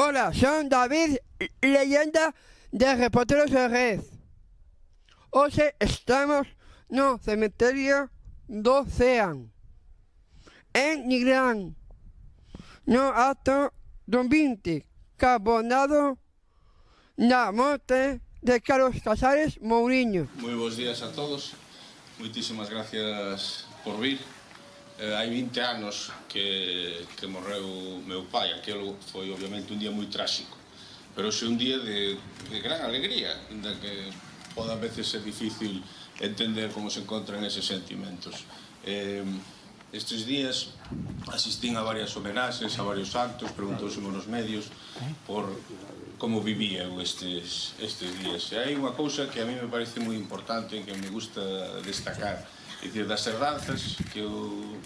Hola, son David, leyenda de Reporteros de Red. Hoxe estamos no cemiterio do Cean, en Nigrán, no acto do 20, cabonado na morte de Carlos Casares Mouriño. Moi bons días a todos, moitísimas gracias por vir. Hai 20 anos que morreu meu pai, aquilo foi obviamente un día moi tráxico, pero é un día de gran alegría, da que pode a veces ser difícil entender como se encontran eses sentimentos. Estes días asistín a varias homenaxes, a varios actos, preguntouse nos medios por como vivía eu estes días. E hai unha cousa que a mí me parece moi importante e que me gusta destacar, é dicir, das herdanzas que eu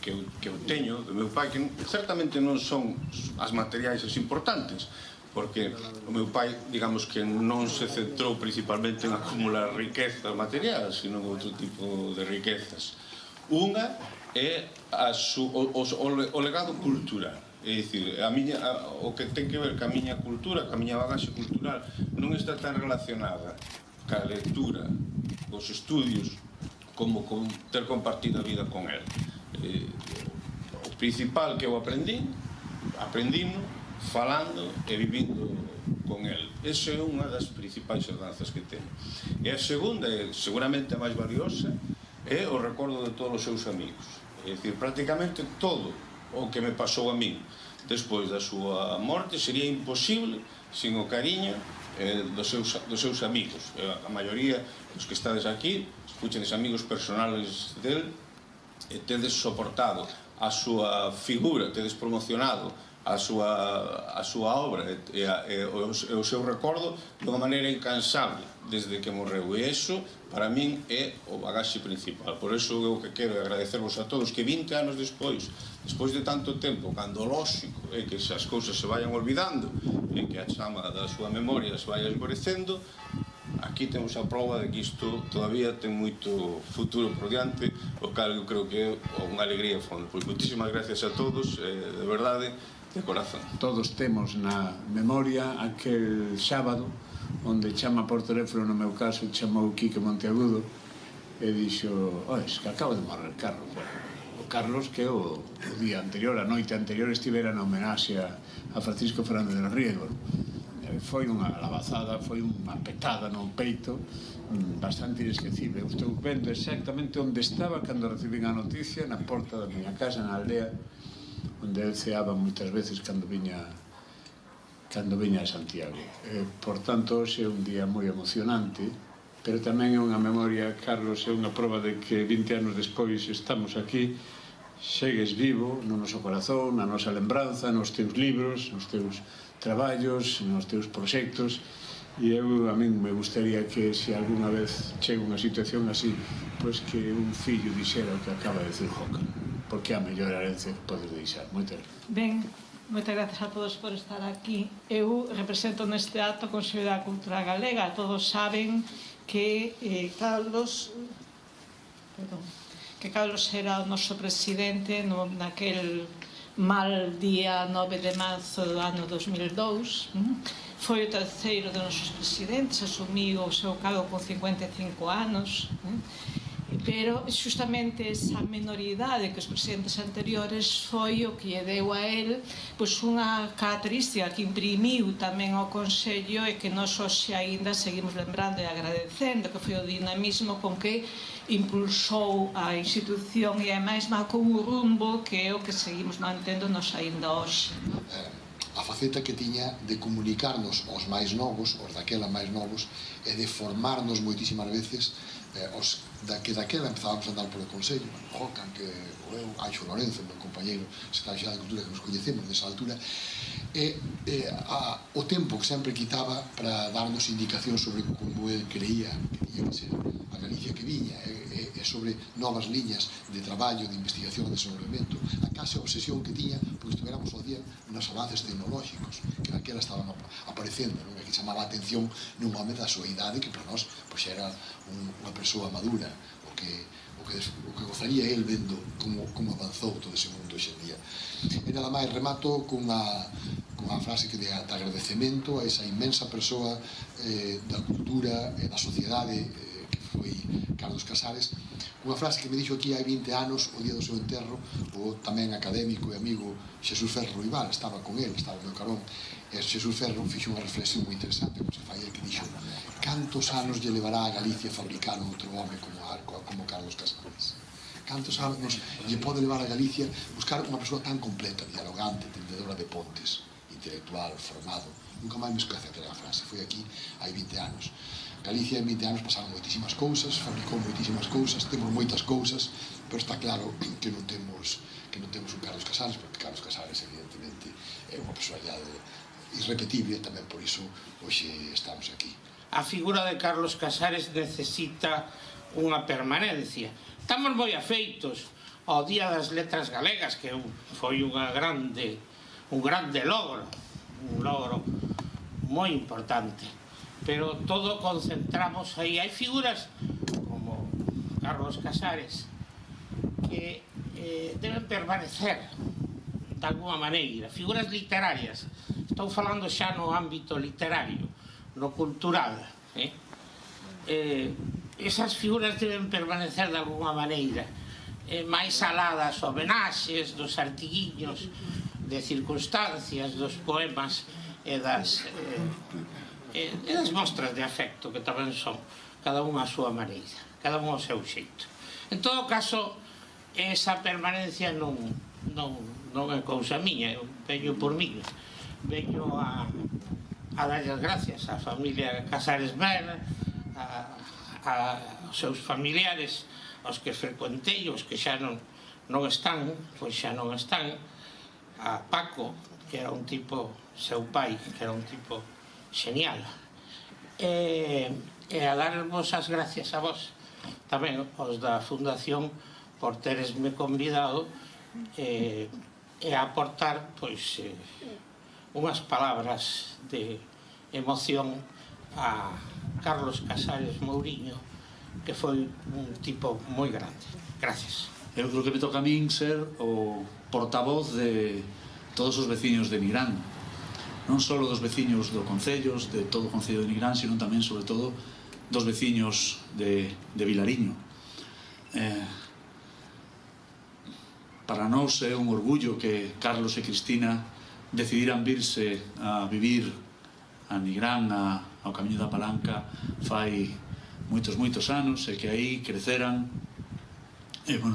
teño do meu pai, que certamente non son as materiais as importantes, porque o meu pai, digamos que non se centrou principalmente en acumular riqueza material, sino en outro tipo de riquezas. Unha é o legado cultural. É dicir, o que ten que ver ca miña cultura, ca miña bagaxe cultural, non está tan relacionada ca lectura, cos estudios, como con ter compartido a vida con el. O principal que eu aprendino falando e vivindo con el. Esa é unha das principais herdanzas que teño. E a segunda, seguramente a máis valiosa, é o recordo de todos os seus amigos. É dicir, prácticamente todo o que me pasou a min despois da súa morte sería imposible sin o cariño dos seus amigos. A maioría dos que estades aquí escuchedes amigos personales del e tedes soportado a súa figura, tedes promocionado a súa obra e o seu recordo dunha maneira incansable desde que morreu, e iso para min é o bagaxe principal. Por iso eu que quero agradecervos a todos que 20 anos despois de tanto tempo, cando lóxico é que esas cousas se vayan olvidando e que a chama da súa memoria se vaya esmorecendo, aquí temos a prova de que isto todavía ten moito futuro por diante, o cal eu creo que é unha alegría fondo. Pois moitísimas gracias a todos, de verdade, de corazón. Todos temos na memoria aquel sábado onde chama por teléfono, no meu caso chamou Quique Monteagudo e dixo: "Ois, que acaba de morrer Carlos". O Carlos que o día anterior, a noite anterior, estivera na homenaxe a Francisco Fernández del Riego. Foi unha labazada, foi unha petada no peito bastante inesquecible. Eu estou vendo exactamente onde estaba cando recibín a noticia, na porta da miña casa, na aldea, onde el ceaba moitas veces cando viña a Santiago. Por tanto, hoxe é un día moi emocionante, pero tamén é unha memoria, Carlos, é unha prova de que 20 anos despois estamos aquí, segues vivo no noso corazón, na nosa lembranza, nos teus libros, nos teus traballos, nos teus proxectos, e a min me gustaría que se alguna vez chega unha situación así, pois que un fillo dixera o que acaba de decir Joca, porque é a mellor herencia que podes deixar. Moitas gracias. Ben, moitas gracias a todos por estar aquí. Eu represento neste acto a Consello da Cultura Galega. Todos saben que Carlos era o noso presidente naquel mal día 9 de marzo do ano 2002. Foi o terceiro dos nosos presidentes, asumiu o seu cargo con 55 anos, pero justamente esa minoridade que os presidentes anteriores foi o que lle deu a él unha característica que imprimiu tamén ao Consello e que nós hoxe aínda seguimos lembrando e agradecendo, que foi o dinamismo con que impulsou a institución e ademais marcou un rumbo que é o que seguimos mantendo nos aínda hoxe. A faceta que tiña de comunicarnos aos máis novos, aos daquela máis novos, e de formarnos moitísimas veces que daquela empezábamos a andar polo Consello, Jocan, que eu, Anxo Lorenzo, meu compañeiro secretario de Cultura, que nos coñecemos nesa altura, e o tempo que sempre quitaba para darnos indicacións sobre como ele creía que ia ser a Galicia que viña, e sobre novas liñas de traballo, de investigación e de desenvolvemento, a case obsesión que tiña porque estuveramos ao día nos avances tecnolóxicos que naquela estaban aparecendo, non? E que chamaba a atención nun home da súa idade que para nós era unha persoa madura, o que gozaría el vendo como avanzou todo ese mundo hoxe en día. E nada máis remato cunha cunha frase que de agradecemento a esa inmensa persoa da cultura e da sociedade que foi Carlos Casares, unha frase que me dixo aquí hai 20 anos, o día do seu enterro, o tamén académico e amigo Xesús Ferro Rival, estaba con ele, estaba o meu carón, e Xesús Ferro fixo unha reflexión moi interesante, como se fai el, que dixo: cantos anos lle levará a Galicia fabricar outro home como Carlos Casares? Cantos anos lle pode levar a Galicia buscar unha persoa tan completa, dialogante, entendedora de pontes, intelectual, formado? Nunca máis me esquece aquela frase, foi aquí hai 20 anos. Galicia en 20 anos pasaron moitísimas cousas, fabricou moitísimas cousas, temos moitas cousas, pero está claro que non temos un Carlos Casares, porque Carlos Casares evidentemente é unha personalidade irrepetible, tamén por iso hoxe estamos aquí. A figura de Carlos Casares necesita unha permanencia. Estamos moi afeitos ao Día das Letras Galegas, que foi un grande logro, un logro moi importante, pero todo concentramos aí. Hai figuras como Carlos Casares que deben permanecer de alguma maneira, figuras literarias. Estou falando xa no ámbito literario, no cultural. Esas figuras deben permanecer de alguma maneira, máis aladas homenaxes dos artiguiños de circunstancias, dos poemas e das mostras de afecto, que tamén son cada unha a súa maneira, cada un ao seu xeito. En todo caso, esa permanencia non é cousa miña, eu veño por mí, veño a dar as gracias á familia Casares Mer, aos seus familiares, aos que frecuentei, os que xa non están, pois xa non están, a Paco, que era un tipo, seu pai, que era un tipo genial, e a darvos as gracias a vos, tamén os da Fundación, por teresme convidado, e a aportar, pois, unhas palabras de emoción a Carlos Casares Mouriño, que foi un tipo moi grande. Gracias. Eu creo que me toca a min ser o portavoz de todos os veciños de Nigrán, non só dos veciños do Concello, de todo o Concello de Nigrán, sino tamén, sobre todo, dos veciños de Vilariño. Para nós é un orgullo que Carlos e Cristina decidiran virse a vivir a Nigrán, ao Camiño da Palanca, fai moitos anos, e que aí creceran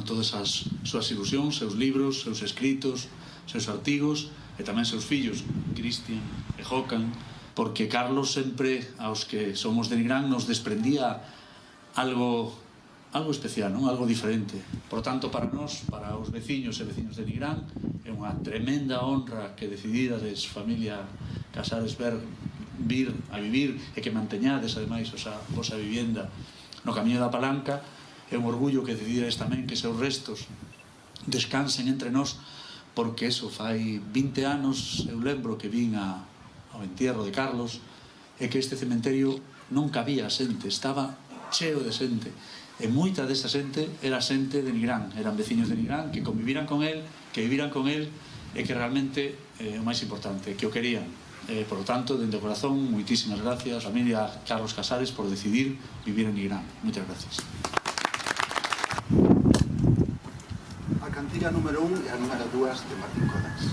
todas as súas ilusións, seus libros, seus escritos, seus artigos, e tamén seus fillos, Cristian e Jocan, porque Carlos sempre, aos que somos de Nigrán, nos desprendía algo especial, non? Algo diferente. Por tanto, para nós, para os veciños e veciños de Nigrán, é unha tremenda honra que decididades, familia Casares Ver, vir a vivir e que manteñades, ademais, a vosa vivenda no Camiño da Palanca. É un orgullo que decidires tamén que seus restos descansen entre nós, porque eso fai 20 anos, eu lembro que vin ao entierro de Carlos, e que este cementerio non cabía xente, estaba cheo de xente, e moita desa xente era xente de Nigrán, eran veciños de Nigrán que conviviran con el, que viviran con el, e que realmente é o máis importante, que o querían. Por lo tanto, dende o corazón, moitísimas gracias, familia Carlos Casares, por decidir vivir en Nigrán. Moitas gracias. A cantiga número 1 e a número 2 de Martín Codas.